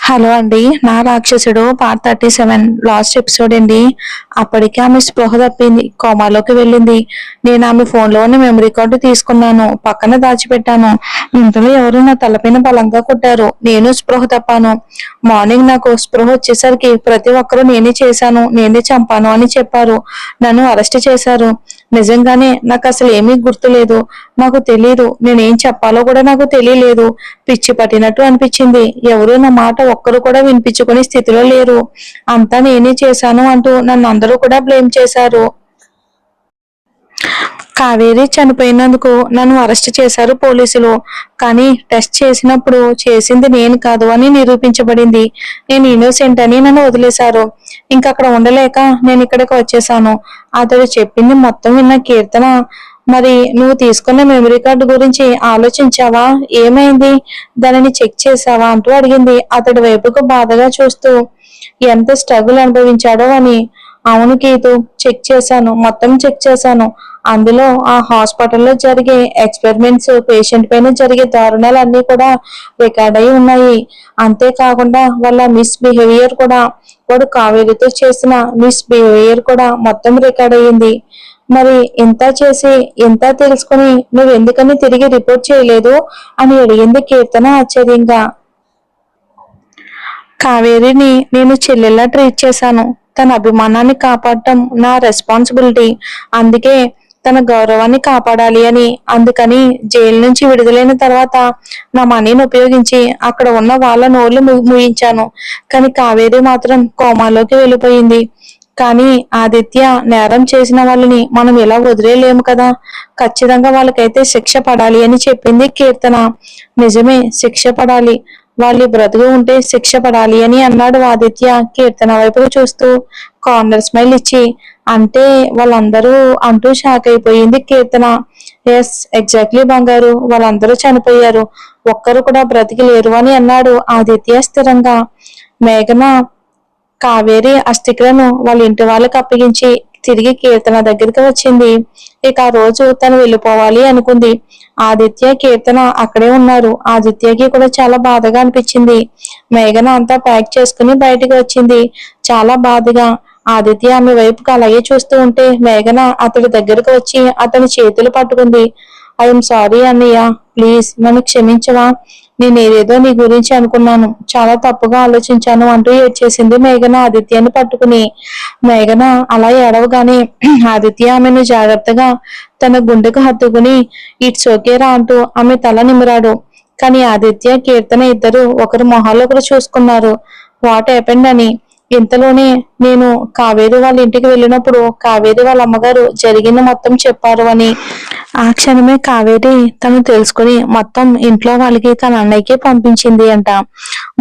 Hello అండి. నా రాక్షసుడు పార్ట్ 37 లాస్ట్ ఎపిసోడ్ అండి. అప్పటికే ఆమె స్పృహ తప్పింది, కోమాలోకి వెళ్ళింది. నేను ఆమె ఫోన్లోని మెమరీ కార్డు తీసుకున్నాను, పక్కన దాచిపెట్టాను. ఇంతలో ఎవరు నా తలపైన బలంగా కొట్టారు. నేను స్పృహ తప్పాను. మార్నింగ్ నాకు స్పృహ వచ్చేసరికి ప్రతి ఒక్కరూ నేనే చేశాను, నేనే చంపాను అని చెప్పారు. నన్ను అరెస్ట్ చేశారు. నిజంగానే నాకు అసలు ఏమీ గుర్తులేదు. నాకు తెలీదు, నేనేం చెప్పాలో కూడా నాకు తెలియలేదు. పిచ్చి పట్టినట్టు అనిపించింది. ఎవరు నా మాట ఒక్కరు కూడా వినిపించుకునే స్థితిలో లేరు. అంతా నేనే చేశాను అంటూ నన్ను అందరూ కూడా బ్లేమ్ చేశారు. కావేరి చనిపోయినందుకు నన్ను అరెస్ట్ చేశారు పోలీసులు. కానీ టెస్ట్ చేసినప్పుడు చేసింది నేను కాదు అని నిరూపించబడింది. నేను ఇన్నోసెంట్ అని నన్ను వదిలేశారు. ఇంకక్కడ ఉండలేక నేను ఇక్కడికి వచ్చేసాను. అతడు చెప్పింది మొత్తం విన్న కీర్తన, మరి నువ్వు తీసుకున్న మెమరీ కార్డు గురించి ఆలోచించావా? ఏమైంది? దానిని చెక్ చేసావా అంటూ అడిగింది, అతడి వైపుకు బాధగా చూస్తూ. ఎంత స్ట్రగుల్ అనుభవించాడో అని. అవును గీతు, చెక్ చేశాను, మొత్తం చెక్ చేశాను. అందులో ఆ హాస్పిటల్లో జరిగే ఎక్స్పెరిమెంట్స్, పేషెంట్ పైన జరిగే దారుణాలన్నీ కూడా రికార్డ్ అయి ఉన్నాయి. అంతేకాకుండా వాళ్ళ మిస్బిహేవియర్ కూడా, వాడు కావేరితో చేసిన మిస్బిహేవియర్ కూడా మొత్తం రికార్డ్ అయ్యింది. మరి ఇంత చేసి ఇంత తెలుసుకుని నువ్వెందుకని తిరిగి రిపోర్ట్ చేయలేదు అని అడిగింది కీర్తన ఆశ్చర్యంగా. కావేరిని నేను చెల్లెల్లా ట్రీట్ చేశాను. తన అభిమానాన్ని కాపాడటం నా రెస్పాన్సిబిలిటీ. అందుకే తన గౌరవాన్ని కాపాడాలి అని. అందుకని జైలు నుంచి విడుదలైన తర్వాత నా మనీని ఉపయోగించి అక్కడ ఉన్న వాళ్ళ నోళ్లు ముయించాను. కానీ కావేరి మాత్రం కోమాలోకి వెళ్ళిపోయింది. కానీ ఆదిత్య, నేరం చేసిన వాళ్ళని మనం ఇలా వదిలేయలేము కదా. ఖచ్చితంగా వాళ్ళకైతే శిక్ష పడాలి అని చెప్పింది కీర్తన. నిజమే, శిక్ష పడాలి. వాళ్ళు బ్రతుకు ఉంటే శిక్ష పడాలి అని అన్నాడు ఆదిత్య కీర్తన వైపు చూస్తూ కార్నర్ స్మైల్ ఇచ్చి. అంటే వాళ్ళందరూ అంటూ షాక్ అయిపోయింది కీర్తన. ఎస్, ఎగ్జాక్ట్లీ బంగారు, వాళ్ళందరూ చనిపోయారు, ఒక్కరు కూడా బ్రతికి లేరు అని అన్నాడు ఆదిత్య స్థిరంగా. మేఘన కావేరి అస్థికలను వాళ్ళ ఇంటి వాళ్ళకి అప్పగించి తిరిగి కీర్తన దగ్గరికి వచ్చింది. ఇక ఆ రోజు తను వెళ్ళిపోవాలి అనుకుంది. ఆదిత్య, కీర్తన అక్కడే ఉన్నారు. ఆదిత్యకి కూడా చాలా బాధగా అనిపించింది. మేఘన అంతా ప్యాక్ చేసుకుని బయటికి వచ్చింది, చాలా బాధగా. ఆదిత్య ఆమె వైపుకి అలాగే చూస్తూ ఉంటే మేఘన అతడి దగ్గరకు వచ్చి అతని చేతులు పట్టుకుంది. ఐఎమ్ సారీ అన్నయ్య, ప్లీజ్ నన్ను క్షమించవా? నేనేదేదో నీ గురించి అనుకున్నాను, చాలా తప్పుగా ఆలోచించాను అంటూ ఏడ్చేసింది మేఘన ఆదిత్యని పట్టుకుని. మేఘన అలా ఏడవగానే ఆదిత్య ఆమెను జాగ్రత్తగా తన గుండెకు హత్తుకుని ఇట్స్ ఓకేరా అంటూ ఆమె తల నిమిరాడు. కానీ ఆదిత్య, కీర్తన ఇద్దరు ఒకరు మొహాలు ఒకరు చూసుకున్నారు. వాట్ హ్యాపెండ్ అని. ఇంతలోనే నేను కావేరి వాళ్ళ ఇంటికి వెళ్ళినప్పుడు కావేరి వాళ్ళ అమ్మగారు జరిగింది మొత్తం చెప్పారు అని. ఆ క్షణమే కావేరి తను తెలుసుకుని మొత్తం ఇంట్లో వాళ్ళకి తన అన్నయ్యకి పంపించింది అంట.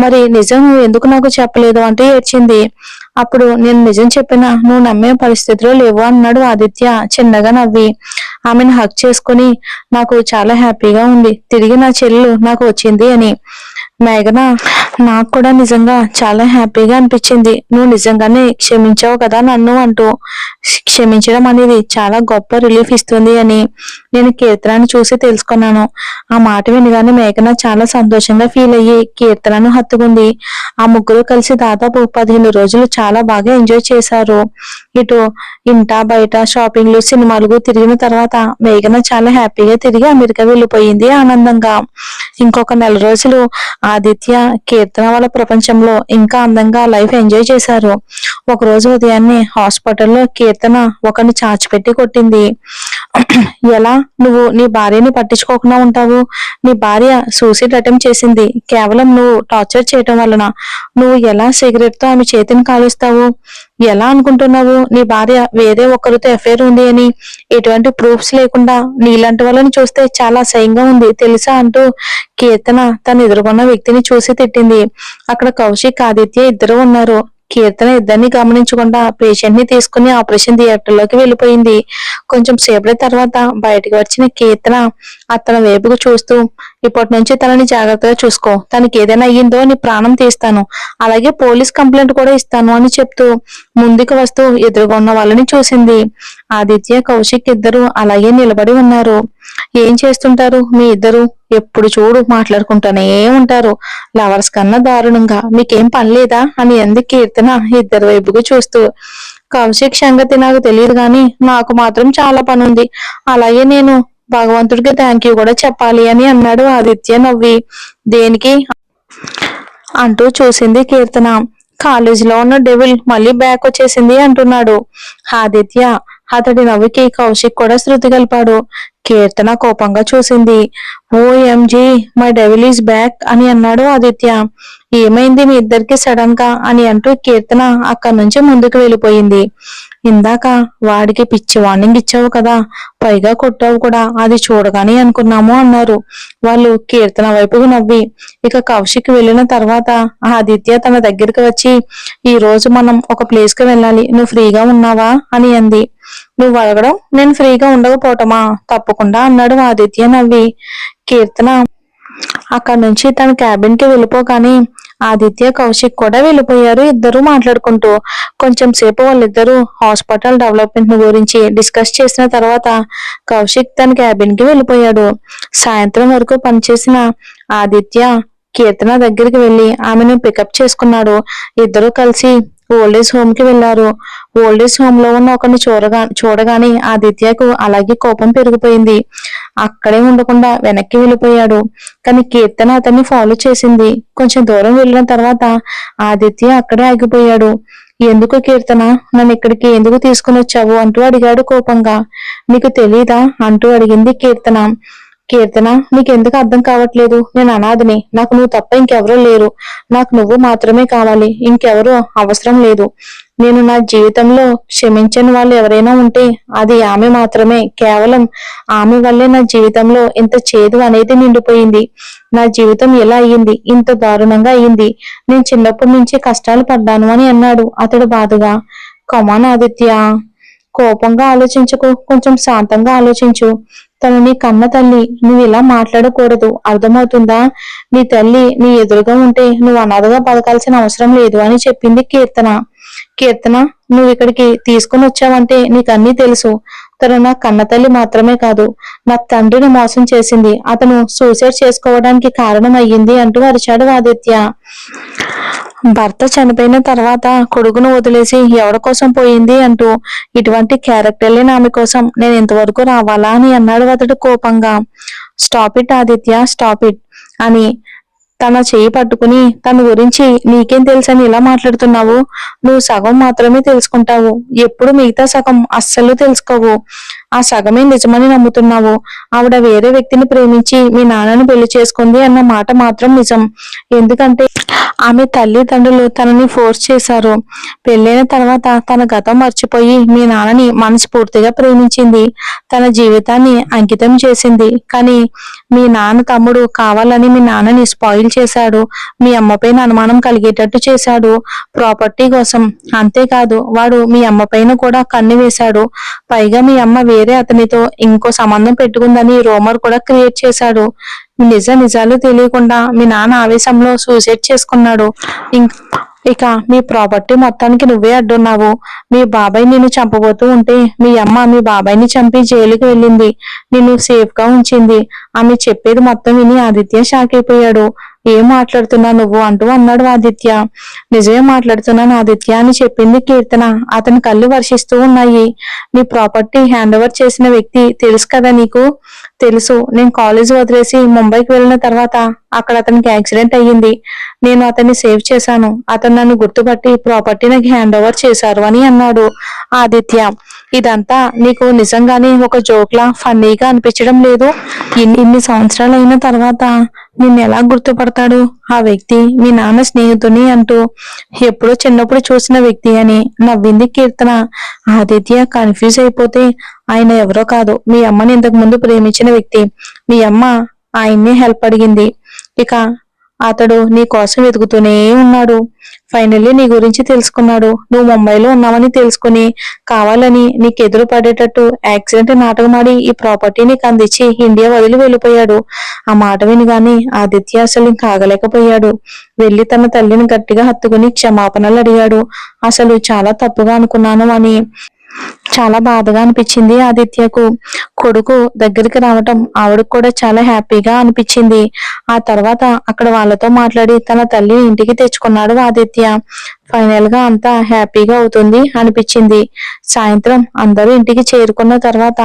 మరి నిజం ఎందుకు నాకు చెప్పలేదు అంటూ ఏడ్చింది. అప్పుడు నేను నిజం చెప్పినా నువ్వు నమ్మే పరిస్థితిలో లేవు అన్నాడు ఆదిత్య చిన్నగా నవ్వి. ఆమెను హక్ చేసుకుని నాకు చాలా హ్యాపీగా ఉంది, తిరిగి నా చెల్లెలు నాకు వచ్చింది అని. మేఘన నాకు కూడా నిజంగా చాలా హ్యాపీగా అనిపించింది, నువ్వు నిజంగానే క్షమించావు కదా నన్ను అంటూ. క్షమించడం అనేది చాలా గొప్ప రిలీఫ్ ఇస్తుంది అని నేను కీర్తనని చూసి తెలుసుకున్నాను. ఆ మాట వినగానే మేఘన చాలా సంతోషంగా ఫీల్ అయ్యి కీర్తనను హత్తుకుంది. ఆ ముగ్గురు కలిసి దాదాపు 15 రోజులు చాలా బాగా ఎంజాయ్ చేశారు. ఇటు ఇంట బయట షాపింగ్లు, సినిమాలు తిరిగిన తర్వాత మేఘన చాలా హ్యాపీగా తిరిగి అమెరికా వెళ్ళిపోయింది ఆనందంగా. ఇంకొక నెల రోజులు ఆదిత్య, కీర్తన వాళ్ళ ప్రపంచంలో ఇంకా అందంగా లైఫ్ ఎంజాయ్ చేశారు. ఒక రోజు ఉదయాన్నే హాస్పిటల్లో కీర్తన ఒకరిని చాచిపెట్టి కొట్టింది. ఎలా నువ్వు నీ భార్యని పట్టించుకోకుండా ఉంటావు? నీ భార్య సూసైడ్ అటెంప్ట్ చేసింది కేవలం నువ్వు టార్చర్ చేయటం వలన. నువ్వు ఎలా సిగరెట్ తో ఆమె చేతిని కాలుస్తావు? ఎలా అనుకుంటున్నావు నీ భార్య వేరే ఒకరితో అఫైర్ ఉంది అని? ఎటువంటి ప్రూఫ్స్ లేకుండా నీలాంటి వాళ్ళని చూస్తే చాలా అసహ్యంగా ఉంది తెలుసా అంటూ కీర్తన తను ఎదుర్కొన్న వ్యక్తిని చూసి తిట్టింది. అక్కడ కౌశిక్, ఆదిత్య ఇద్దరు ఉన్నారు. కీర్తన ఇద్దరిని గమనించకుండా పేషెంట్ ని తీసుకుని ఆపరేషన్ థియేటర్ లోకి వెళ్ళిపోయింది. కొంచెం సేపటి తర్వాత బయటకు వచ్చిన కీర్తన అతని వైపుకు చూస్తూ, ఇప్పటి నుంచి తనని జాగ్రత్తగా చూసుకో, తనకి ఏదైనా అయ్యిందో నీ ప్రాణం తీస్తాను, అలాగే పోలీస్ కంప్లైంట్ కూడా ఇస్తాను అని చెప్తూ ముందుకు వస్తూ ఎదురుగా ఉన్న వాళ్ళని చూసింది. ఆదిత్య, కౌశిక్ ఇద్దరు అలాగే నిలబడి ఉన్నారు. ఏం చేస్తుంటారు మీ ఇద్దరు? ఎప్పుడు చూడు మాట్లాడుకుంటూనే ఉంటారు. లవర్స్ కన్నా దారుణంగా. మీకేం పని లేదా అని అంది కీర్తన ఇద్దరి వైపుకు చూస్తూ. కౌశిక్ సంగతి నాకు తెలియదు గాని నాకు మాత్రం చాలా పని ఉంది. అలాగే నేను భగవంతుడికి థ్యాంక్ యూ కూడా చెప్పాలి అని అన్నాడు ఆదిత్య నవ్వి. దేనికి అంటూ చూసింది కీర్తన. కాలేజీలో ఉన్న డెవిల్ మళ్ళీ బ్యాక్ వచ్చేసింది అంటున్నాడు ఆదిత్య. అతడి నవ్వుకి కౌశిక్ కూడా శృతి కలిపాడు. కీర్తన కోపంగా చూసింది. OMG my devil is back అని అన్నాడు ఆదిత్య. ఏమైంది మీ ఇద్దరికి సడన్ గా అని అంటూ కీర్తన అక్కడి నుంచి ముందుకు వెళ్ళిపోయింది. ఇందాక వాడికి పిచ్చి వార్నింగ్ ఇచ్చావు కదా, పైగా కొట్టావు కూడా, అది చూడగానే అనుకున్నాము అన్నారు వాళ్ళు కీర్తన వైపుకు నవ్వి. ఇక కౌశిక్ వెళ్ళిన తర్వాత ఆదిత్య తన దగ్గరికి వచ్చి, ఈ రోజు మనం ఒక ప్లేస్ కి వెళ్ళాలి, నువ్వు ఫ్రీగా ఉన్నావా అని అంది. నువ్వు అడగడం నేను ఫ్రీగా ఉండకపోవటమా? తప్పకుండా అన్నాడు ఆదిత్య నవ్వి. కీర్తన అక్కడి నుంచి తన క్యాబిన్ కి వెళ్ళిపోగానే ఆదిత్య కౌశిక్ కూడా వెళ్ళిపోయారు. ఇద్దరు మాట్లాడుకుంటూ కొంచెం సేపు వాళ్ళిద్దరూ హాస్పిటల్ డెవలప్మెంట్ గురించి డిస్కస్ చేసిన తర్వాత కౌశిక్ తన క్యాబిన్ కి వెళ్ళిపోయాడు. సాయంత్రం వరకు పనిచేసిన ఆదిత్య కీర్తన దగ్గరికి వెళ్లి ఆమెను పికప్ చేసుకున్నాడు. ఇద్దరు కలిసి ఓల్డేజ్ హోమ్ కి వెళ్లారు. ఓల్డేజ్ హోమ్ లో ఉన్న ఒకరిని చూడగానే ఆదిత్యకు అలాగే కోపం పెరిగిపోయింది. అక్కడే ఉండకుండా వెనక్కి వెళ్ళిపోయాడు. కానీ కీర్తన అతన్ని ఫాలో చేసింది. కొంచెం దూరం వెళ్ళిన తర్వాత ఆదిత్య అక్కడే ఆగిపోయాడు. ఎందుకు కీర్తన, నన్ను ఇక్కడికి ఎందుకు తీసుకుని వచ్చావు అంటూ అడిగాడు కోపంగా. నీకు తెలీదా అంటూ అడిగింది కీర్తన. కీర్తన, నీకెందుకు అర్థం కావట్లేదు? నేను అనాథని, నాకు నువ్వు తప్ప ఇంకెవరూ లేరు. నాకు నువ్వు మాత్రమే కావాలి, ఇంకెవరూ అవసరం లేదు. నేను నా జీవితంలో క్షమించని వాళ్ళు ఎవరైనా ఉంటే అది ఆమె మాత్రమే. కేవలం ఆమె వల్లే నా జీవితంలో ఇంత చేదు అనేది నిండిపోయింది. నా జీవితం ఎలా అయ్యింది, ఇంత దారుణంగా అయ్యింది. నేను చిన్నప్పటి నుంచి కష్టాలు పడ్డాను అని అన్నాడు అతడు బాధగా. కమాన్ ఆదిత్య, కోపంగా ఆలోచించకు, కొంచెం శాంతంగా ఆలోచించు. తను నీ కన్న తల్లి, నువ్వు ఇలా మాట్లాడకూడదు, అర్థమవుతుందా? నీ తల్లి నీ ఎదురుగా ఉంటే నువ్వు అనాథగా బతకాల్సిన అవసరం లేదు అని చెప్పింది కీర్తన. కీర్తన, నువ్వు ఇక్కడికి తీసుకుని వచ్చావంటే నీకన్నీ తెలుసు. తను నా కన్న తల్లి మాత్రమే కాదు, నా తండ్రిని మోసం చేసింది. అతను సూసైడ్ చేసుకోవడానికి కారణం అయ్యింది అంటూ అరిచాడు ఆదిత్య. భర్త చనిపోయిన తర్వాత కొడుకును వదిలేసి ఎవరి కోసం పోయింది అంటూ ఇటువంటి క్యారెక్టర్లే ఆమె కోసం నేను ఇంతవరకు రావాలా అని అన్నాడు అతడు కోపంగా. Stop it Aditya, stop it అని తన చేయి పట్టుకుని తన గురించి నీకేం తెలుసని ఇలా మాట్లాడుతున్నావు? నువ్వు సగం మాత్రమే తెలుసుకుంటావు, ఎప్పుడు మిగతా సగం అస్సలు తెలుసుకోవు. ఆ సగమే నిజమని నమ్ముతున్నావు. ఆవిడ వేరే వ్యక్తిని ప్రేమించి మీ నాన్నను పెళ్లి చేసుకుంది అన్న మాట మాత్రం నిజం. ఎందుకంటే ఆమె తల్లిదండ్రులు తనని ఫోర్స్ చేశారు. పెళ్ళైన తర్వాత తన గతం మర్చిపోయి మీ నాన్నని మనస్ఫూర్తిగా ప్రేమించింది. తన జీవితాన్ని అంకితం చేసింది. కానీ మీ నాన్న తమ్ముడు కావాలని మీ నాన్నని స్పాయిల్ చేశాడు. మీ అమ్మపైన అనుమానం కలిగేటట్టు చేశాడు ప్రాపర్టీ కోసం. అంతేకాదు వాడు మీ అమ్మ పైన కూడా కన్ను వేశాడు. పైగా మీ అమ్మ వేరే అతనితో ఇంకో సంబంధం పెట్టుకుందని రూమర్ కూడా క్రియేట్ చేశాడు. నిజాలు తెలియకుండా మీ నాన్న ఆవేశంలో సూసైడ్ చేసుకున్నాడు. ఇక మీ ప్రాపర్టీ మొత్తానికి నువ్వే అడ్డున్నావు. మీ బాబాయ్ నిన్ను చంపబోతూ ఉంటే మీ అమ్మ మీ బాబాయ్ని చంపి జైలుకి వెళ్ళింది. నిన్ను సేఫ్ గా ఉంచింది. ఆమె చెప్పేది మొత్తం విని ఆదిత్య షాక్ అయిపోయాడు. ఏం మాట్లాడుతున్నా నువ్వు అంటూ అన్నాడు ఆదిత్య. నిజమే మాట్లాడుతున్నాను ఆదిత్య అని చెప్పింది కీర్తన. అతని కళ్ళు వర్షిస్తూ ఉన్నాయి. నీ ప్రాపర్టీ హ్యాండ్ ఓవర్ చేసిన వ్యక్తి తెలుసు కదా నీకు? తెలుసు. నేను కాలేజ్ వదిలేసి ముంబైకి వెళ్ళిన తర్వాత అక్కడ అతనికి యాక్సిడెంట్ అయ్యింది. నేను అతన్ని సేవ్ చేశాను. అతను నన్ను గుర్తుపట్టి ప్రాపర్టీ నాకు హ్యాండ్ ఓవర్ చేశారు అని అన్నాడు ఆదిత్య. ఇదంతా నీకు నిజంగానే ఒక జోక్లా ఫన్నీగా అనిపించడం లేదు? ఇన్ని సంవత్సరాలు అయిన తర్వాత నిన్ను ఎలా గుర్తుపడతాడు ఆ వ్యక్తి? మీ నాన్న స్నేహితుని అంటూ ఎప్పుడో చిన్నప్పుడు చూసిన వ్యక్తి అని నవ్వింది కీర్తన. ఆదిత్య కన్ఫ్యూజ్ అయిపోతే, ఆయన ఎవరో కాదు, మీ అమ్మని ఇంతకు ముందు ప్రేమించిన వ్యక్తి. మీ అమ్మ ఆయన్ని హెల్ప్ అడిగింది. ఇక అతడు నీ కోసం వెతుకుతూనే ఉన్నాడు. ఫైనల్లీ నీ గురించి తెలుసుకున్నాడు. నువ్వు ముంబైలో ఉన్నావని తెలుసుకుని కావాలని నీకు ఎదురు పడేటట్టు యాక్సిడెంట్ నాటకమాడి ఈ ప్రాపర్టీ నీకు అందించి ఇండియా వదిలి వెళ్ళిపోయాడు. ఆ మాట వినగానే ఆదిత్య అసలు ఇంకా ఆగలేకపోయాడు. వెళ్లి తన తల్లిని గట్టిగా హత్తుకుని క్షమాపణలు అడిగాడు. అసలు చాలా తప్పుగా అనుకున్నాను అని. చాలా బాధగా అనిపించింది ఆదిత్యకు. కొడుకు దగ్గరికి రావటం ఆవిడకు కూడా చాలా హ్యాపీగా అనిపించింది. ఆ తర్వాత అక్కడ వాళ్ళతో మాట్లాడి తన తల్లిని ఇంటికి తెచ్చుకున్నాడు ఆదిత్య. ఫైనల్ గా అంతా హ్యాపీగా అవుతుంది అనిపించింది. సాయంత్రం అందరూ ఇంటికి చేరుకున్న తర్వాత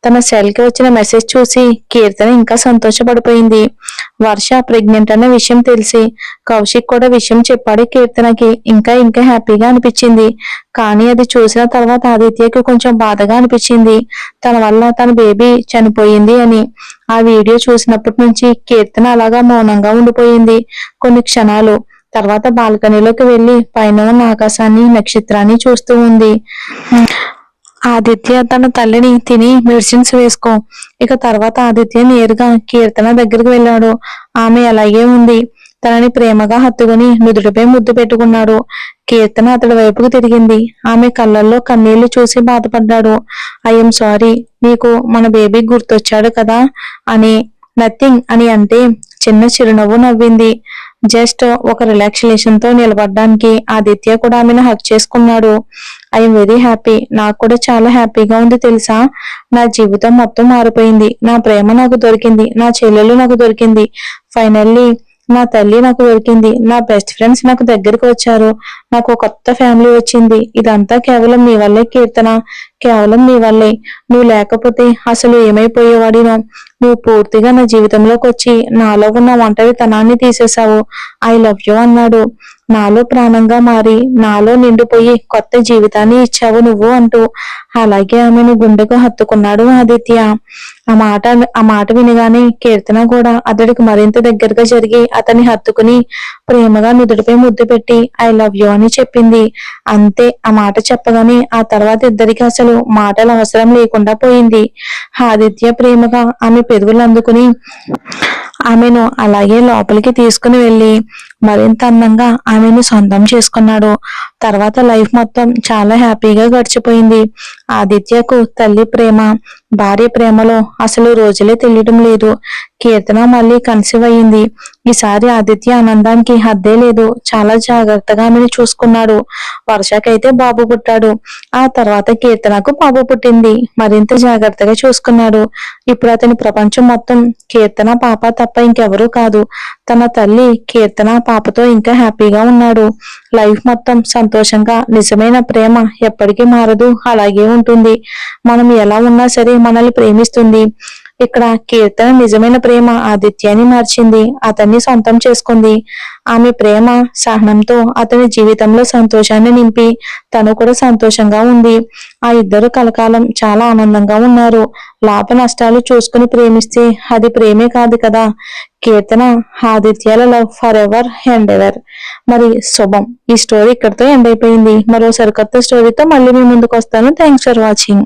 తన సెల్ కి వచ్చిన మెసేజ్ చూసి కీర్తన ఇంకా సంతోషపడిపోయింది. వర్ష ప్రెగ్నెంట్ అన్న విషయం తెలిసి కౌశిక్ కూడా విషయం చెప్పాడు కీర్తనకి. ఇంకా ఇంకా హ్యాపీగా అనిపించింది. కానీ అది చూసిన తర్వాత ఆదిత్యకి కొంచెం బాధగా అనిపించింది. తన వల్ల తన బేబీ చనిపోయింది అని. ఆ వీడియో చూసినప్పటి నుంచి కీర్తన అలాగా మౌనంగా ఉండిపోయింది కొన్ని క్షణాలు. తర్వాత బాల్కనీలోకి వెళ్లి పైన ఉన్న ఆకాశాన్ని నక్షత్రాన్ని చూస్తూ ఉంది. ఆదిత్య తన తల్లిని తిని మెడిసిన్స్ వేసుకో. ఇక తర్వాత ఆదిత్య నేరుగా కీర్తన దగ్గరికి వెళ్ళాడు. ఆమె అలాగే ఉంది. తనని ప్రేమగా హత్తుకుని నుదుటిపై ముద్దు పెట్టుకున్నాడు. కీర్తన అతడి వైపుకు తిరిగింది. ఆమె కళ్ళల్లో కన్నీళ్లు చూసి బాధపడ్డాడు. ఐఎమ్ సారీ, నీకు మన బేబీ గుర్తొచ్చాడు కదా అని. నథింగ్ అని అంటే చిన్న చిరునవ్వు నవ్వింది. జస్ట్ ఒక రిలాక్సేషన్ తో నిలబడడానికి ఆదిత్య కూడా ఆమెను హక్ చేసుకున్నాడు. I'm very happy. నాకు కూడా చాలా హ్యాపీగా ఉంది తెలుసా. నా జీవితం మొత్తం మారిపోయింది. నా ప్రేమ నాకు దొరికింది. నా చెల్లెలు నాకు దొరికింది. ఫైనల్లీ నా తల్లి నాకు దొరికింది. నా బెస్ట్ ఫ్రెండ్స్ నాకు దగ్గరికి వచ్చారు. నాకు కొత్త ఫ్యామిలీ వచ్చింది. ఇదంతా కేవలం నీ వల్లే కీర్తన, కేవలం నీ వల్లే. నువ్వు లేకపోతే అసలు ఏమైపోయేవాడినో. నువ్వు పూర్తిగా నా జీవితంలోకి వచ్చి నాలో ఉన్న ఒంటరితనాన్ని తీసేశావు. ఐ లవ్ యూ అన్నాడు. నాలో ప్రాణంగా మారి నాలో నిండిపోయి కొత్త జీవితాన్ని ఇచ్చావు నువ్వు అంటూ. అలాగే ఆమెను గుండెకు హత్తుకున్నాడు ఆదిత్య. ఆ మాట వినగానే కీర్తన కూడా అతడికి మరింత దగ్గరగా జరిగి అతన్ని హత్తుకుని ప్రేమగా నుదుటిపై ముద్దు పెట్టి ఐ లవ్ యూ అని చెప్పింది. అంతే. ఆ మాట చెప్పగానే ఆ తర్వాత ఇద్దరికి అసలు మాటలు అవసరం లేకుండా పోయింది. ఆదిత్య ప్రేమగా ఆమె పెదవులు అందుకుని ఆమెను అలాగే లోపలికి తీసుకుని వెళ్లి మరింత అందంగా ఆమెను సొంతం చేసుకున్నాడు. తర్వాత లైఫ్ మొత్తం చాలా హ్యాపీగా గడిచిపోయింది. ఆదిత్యకు తల్లి ప్రేమ, భార్య ప్రేమలో అసలు రోజులే తెలియడం లేదు. కీర్తన మళ్ళీ కన్సీవ్ అయ్యింది. ఈసారి ఆదిత్య ఆనందానికి హద్దే లేదు. చాలా జాగ్రత్తగా ఆమెను చూసుకున్నాడు. వర్షకైతే బాబు పుట్టాడు. ఆ తర్వాత కీర్తనకు బాబు పుట్టింది. మరింత జాగ్రత్తగా చూసుకున్నాడు. ఇప్పుడు అతని ప్రపంచం మొత్తం కీర్తన పాప తప్ప ఇంకెవరూ కాదు. తన తల్లి కీర్తన పాపతో ఇంకా హ్యాపీగా ఉన్నాడు. లైఫ్ మొత్తం సంతోషంగా. నిజమైన ప్రేమ ఎప్పటికీ మారదు, అలాగే ఉంటుంది. మనం ఎలా ఉన్నా సరే మనల్ని ప్రేమిస్తుంది. ఇక్కడ కీర్తన నిజమైన ప్రేమ ఆదిత్యాన్ని మార్చింది. అతన్ని సొంతం చేసుకుంది. ఆమె ప్రేమ సహనంతో అతని జీవితంలో సంతోషాన్ని నింపి తను కూడా సంతోషంగా ఉంది. ఆ ఇద్దరు కలకాలం చాలా ఆనందంగా ఉన్నారు. లాభ నష్టాలు చూసుకుని ప్రేమిస్తే అది ప్రేమే కాదు కదా. కీర్తన ఆదిత్యాల love for ever and ever. మరి శుభం. ఈ స్టోరీ ఇక్కడితో ఎండ్ అయిపోయింది. మరో సరికొత్త స్టోరీతో మళ్ళీ మీ ముందుకు వస్తాను. Thanks for watching.